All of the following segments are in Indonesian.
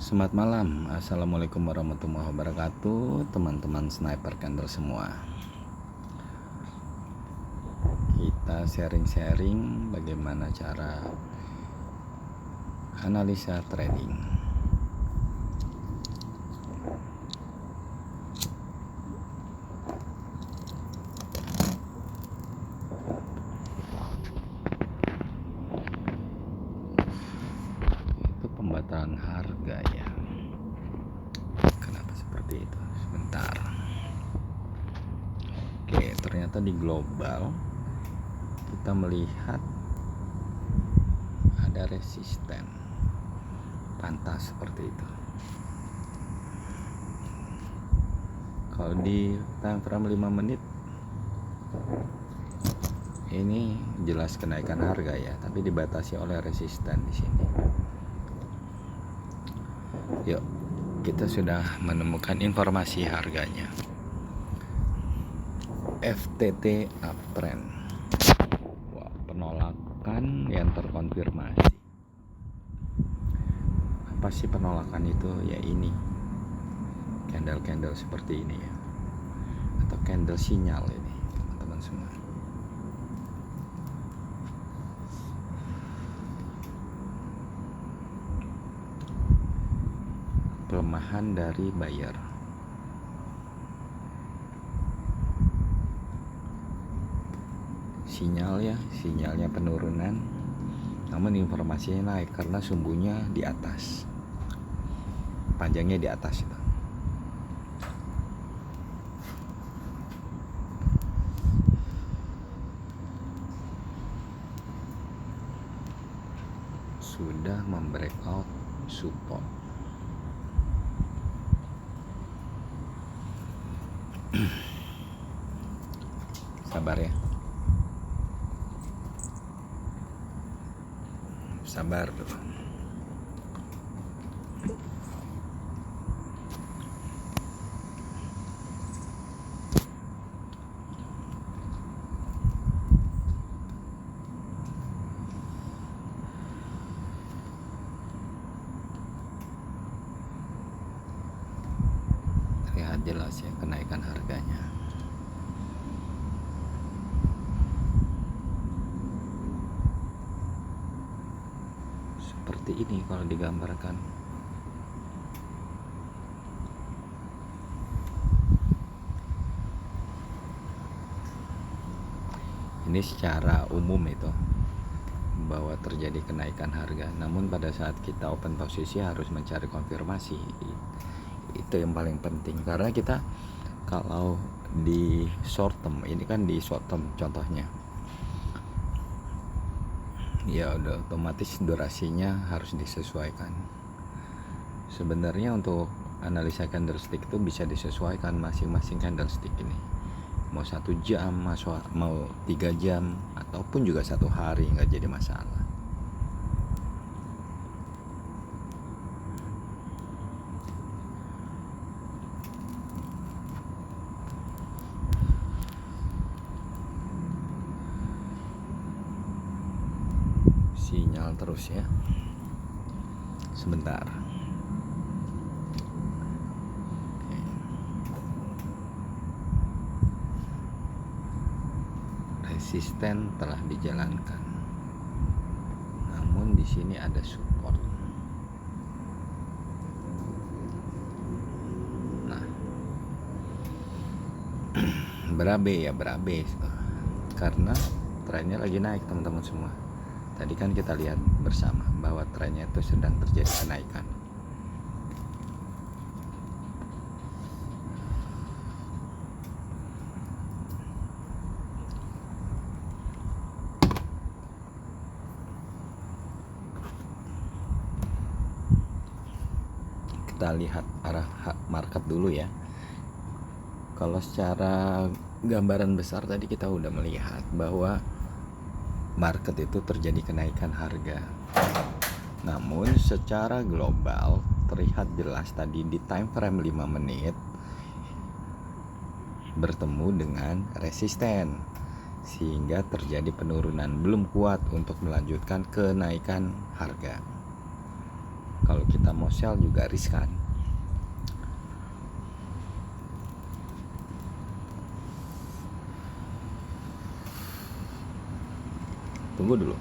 Selamat malam, assalamualaikum warahmatullahi wabarakatuh, teman-teman sniper candle semua. Kita sharing-sharing bagaimana cara analisa trading. Itu pembatalan harga ya. Kenapa seperti itu? Sebentar. Oke, ternyata di global kita melihat ada resisten pantas seperti itu. Kalau di time frame 5 menit ini jelas kenaikan harga ya, tapi dibatasi oleh resisten di sini. Yuk, kita sudah menemukan informasi harganya. FTT uptrend. Wah, penolakan yang terkonfirmasi. Apa sih penolakan itu? Ya ini. Candle-candle seperti ini ya. Atau candle sinyal ini, teman-teman semua. Pelemahan dari buyer. Sinyalnya penurunan, namun informasinya naik karena sumbunya di atas, panjangnya di atas itu. Sudah membreakout support. Sabar ya. Sabar dulu. Terlihat jelas ya kenaikan harganya. Seperti ini kalau digambarkan. Ini secara umum itu bahwa terjadi kenaikan harga, namun pada saat kita open posisi harus mencari konfirmasi. Itu yang paling penting, karena kita kalau di short term, ini kan di short term contohnya ya udah otomatis durasinya harus disesuaikan. Sebenarnya untuk analisa candlestick itu bisa disesuaikan masing-masing candlestick ini, mau 1 jam, mau 3 jam, ataupun juga 1 hari, nggak jadi masalah. Sinyal terus ya. Sebentar. Resisten telah dijalankan, namun di sini ada support. Nah, berabe karena trennya lagi naik, teman-teman semua. Tadi kan kita lihat bersama bahwa trennya itu sedang terjadi kenaikan. Kita lihat arah market dulu ya. Kalau secara gambaran besar tadi kita udah melihat bahwa market itu terjadi kenaikan harga. Namun secara global terlihat jelas tadi di time frame 5 menit bertemu dengan resisten, sehingga terjadi penurunan belum kuat untuk melanjutkan kenaikan harga. Kalau kalau kita mau sell juga riskan. Tunggu dulu.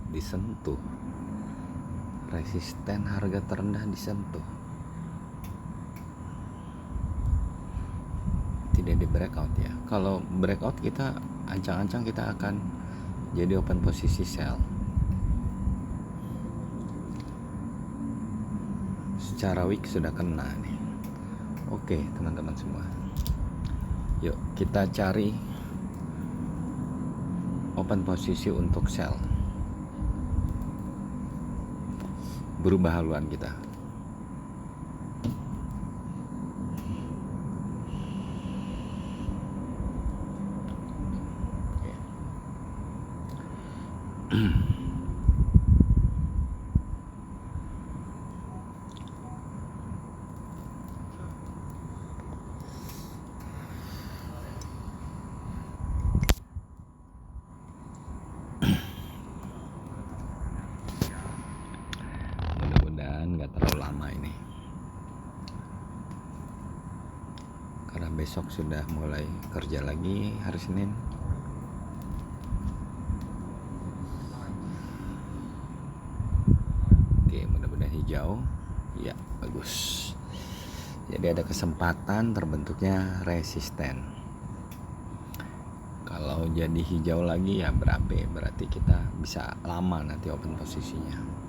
Disentuh, resisten harga terendah disentuh, tidak di breakout ya. Kalau breakout kita ancang-ancang kita akan jadi open posisi sell. Secara week sudah kena nih. Oke teman-teman semua, yuk kita cari open posisi untuk sell. Berubah haluan kita. Nggak terlalu lama ini, karena besok sudah mulai kerja lagi hari Senin. Oke, mudah-mudahan hijau ya, bagus. Jadi ada kesempatan terbentuknya resisten. Kalau jadi hijau lagi ya berarti kita bisa lama nanti open posisinya.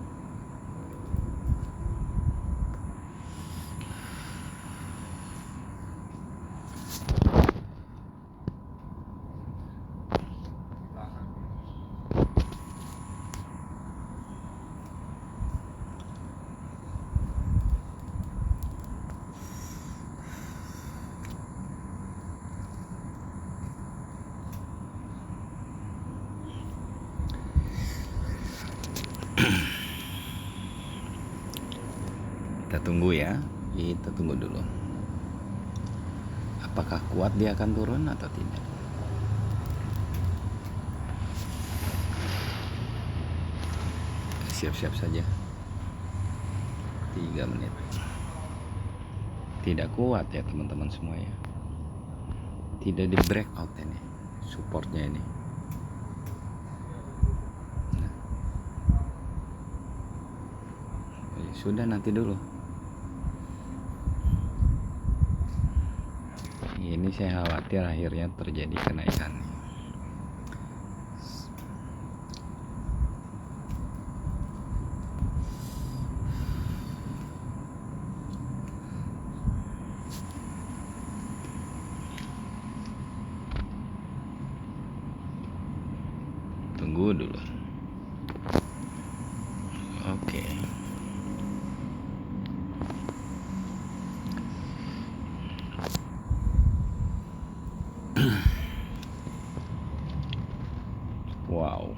Kita tunggu ya, kita tunggu dulu. Apakah kuat dia akan turun atau tidak? Siap-siap saja. 3 menit. Tidak kuat ya teman-teman semua ya. Tidak di breakout ini, supportnya ini. Nah. Sudah, nanti dulu. Ini saya khawatir akhirnya terjadi kenaikan. Tunggu dulu. Oke. Wow.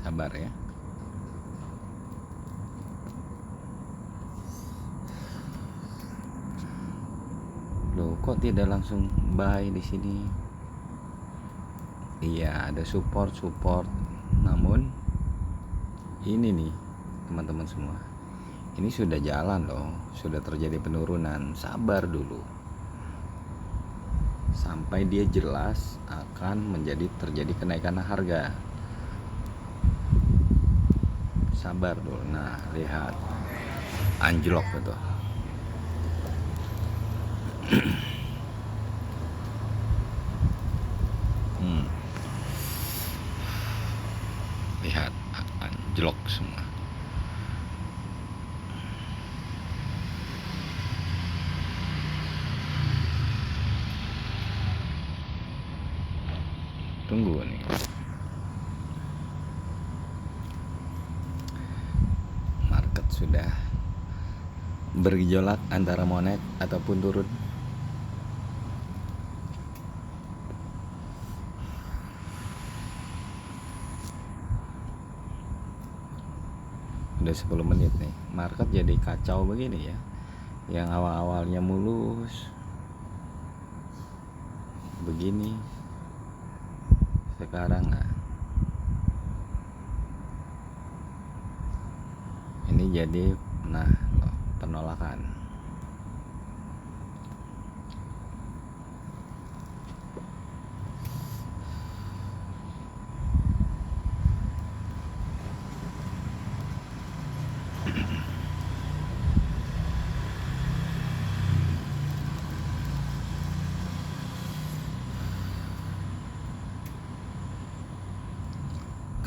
Sabar ya. Loh, kok tidak langsung buy di sini? Iya, ada support. Namun ini nih, teman-teman semua. Ini sudah jalan loh, sudah terjadi penurunan. Sabar dulu. Sampai dia jelas akan terjadi kenaikan harga. Sabar dulu. Nah, lihat. Anjlok gitu. lihat anjlok semua. Tunggu nih, market sudah bergejolak antara mau naik ataupun turun. Udah 10 menit nih, market jadi kacau begini ya. Yang awal-awalnya mulus begini, sekarang ini jadi penolakan.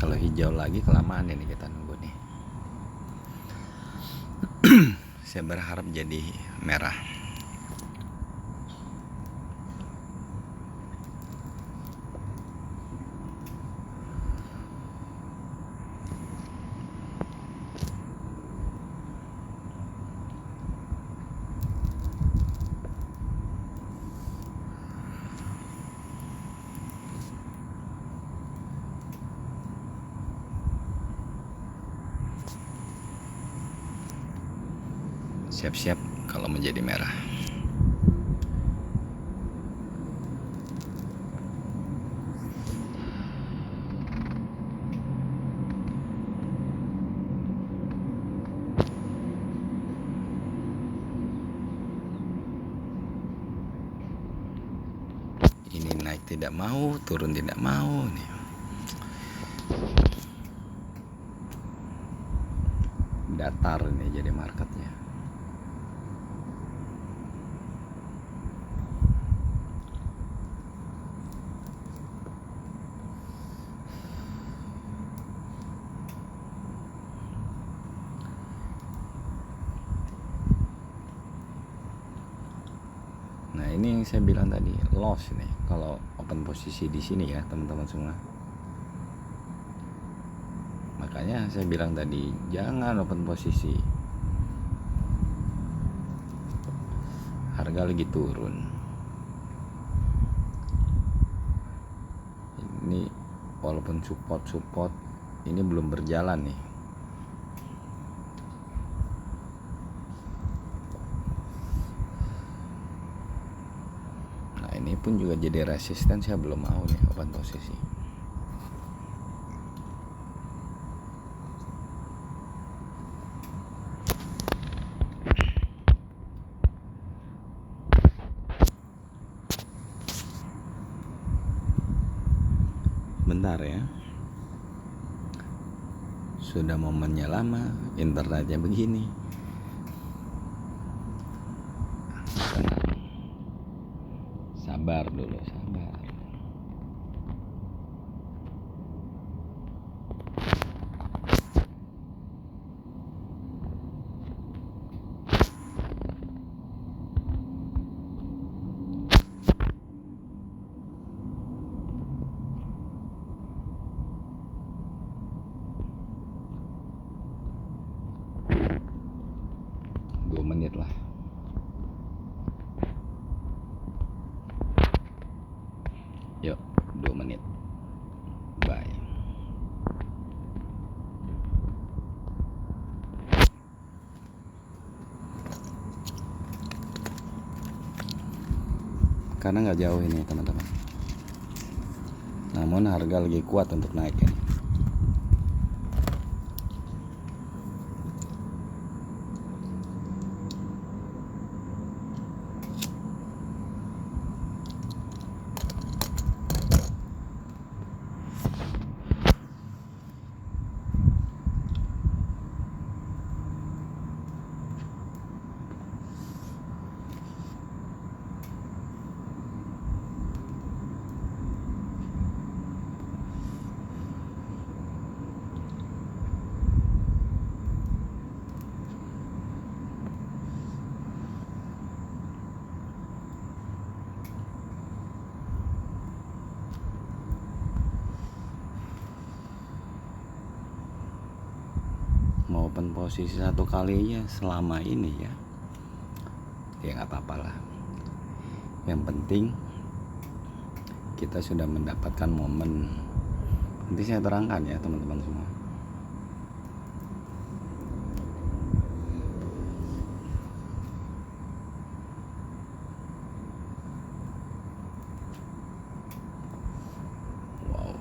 Kalau hijau lagi kelamaan ini kita nunggu nih. Saya berharap jadi merah. Siap-siap kalau menjadi merah. Ini naik tidak mau, turun tidak mau nih. Datar nih jadi marketnya. Nah, ini yang saya bilang tadi, loss nih kalau open posisi di sini ya, teman-teman semua. Makanya saya bilang tadi, jangan open posisi. Harga lagi turun. Ini walaupun support ini belum berjalan nih. Ini pun juga jadi resisten, saya belum mau nih open posisi. Bentar ya, sudah momennya lama, internetnya begini. Sabar dulu, sabar. Menit lah. Yuk, 2 menit. Bye. Karena nggak jauh ini teman-teman. Namun harga lagi kuat untuk naik ini. mau open posisi satu kali ya selama ini ya nggak apa-apa lah. Yang penting kita sudah mendapatkan momen. Nanti saya terangkan ya teman-teman semua. Wow,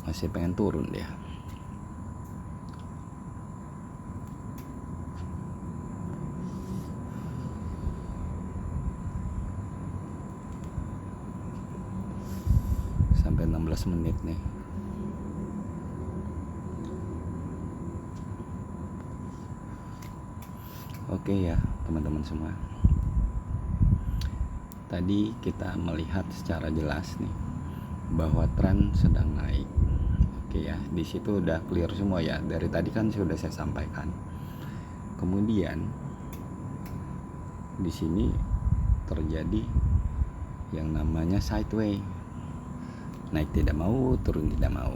masih pengen turun dia. Sampai 16 menit nih. Oke ya teman-teman semua, tadi kita melihat secara jelas nih bahwa tren sedang naik. Oke ya, di situ udah clear semua ya, dari tadi kan sudah saya sampaikan. Kemudian di sini terjadi yang namanya sideway, naik tidak mau, turun tidak mau.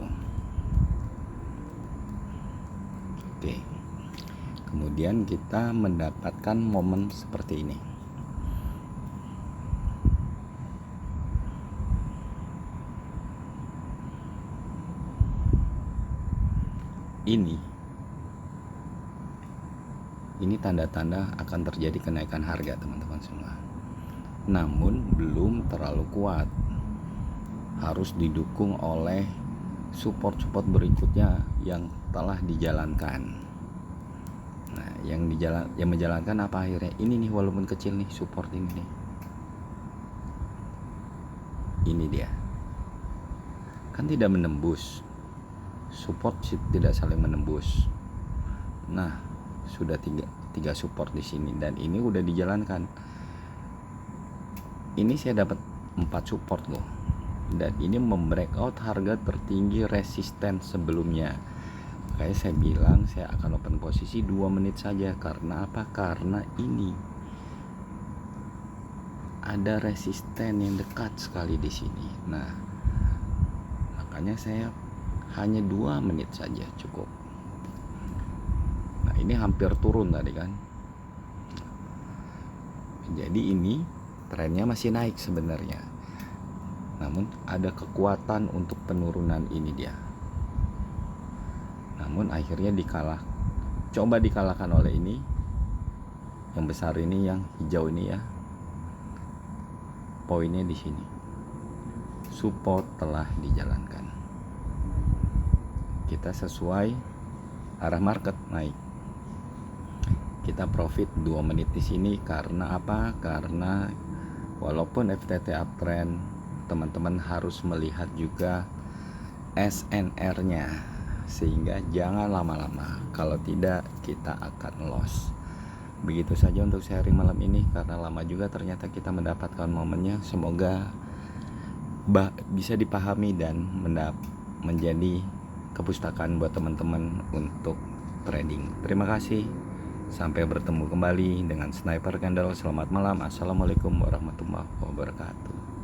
Oke, kemudian kita mendapatkan momen seperti ini. Ini tanda-tanda akan terjadi kenaikan harga teman-teman semua. Namun belum terlalu kuat. Harus didukung oleh support-support berikutnya yang telah dijalankan. Nah, yang menjalankan apa akhirnya? Ini nih, walaupun kecil nih support ini nih. Ini dia. Kan tidak menembus. Support tidak saling menembus. Nah, sudah tiga support di sini dan ini udah dijalankan. Ini saya dapat 4 support loh. Dan ini membreakout harga tertinggi resisten sebelumnya. Makanya saya bilang saya akan open posisi 2 menit saja. Karena apa? Karena ini ada resisten yang dekat sekali di sini. Nah, makanya saya hanya 2 menit saja cukup. Nah, ini hampir turun tadi kan. Jadi ini trennya masih naik sebenarnya. Namun ada kekuatan untuk penurunan ini dia. Namun akhirnya coba dikalahkan oleh ini. Yang besar ini, yang hijau ini ya. Poinnya di sini. Support telah dijalankan. Kita sesuai arah market naik. Kita profit 2 menit di sini karena apa? Karena walaupun FTT uptrend, teman-teman harus melihat juga SNR-nya, sehingga jangan lama-lama. Kalau tidak kita akan loss. Begitu saja untuk sharing malam ini, karena lama juga ternyata kita mendapatkan momennya. Semoga bisa dipahami dan menjadi kepustakaan buat teman-teman untuk trading. Terima kasih. Sampai bertemu kembali dengan Sniper Candle. Selamat malam. Assalamualaikum warahmatullahi wabarakatuh.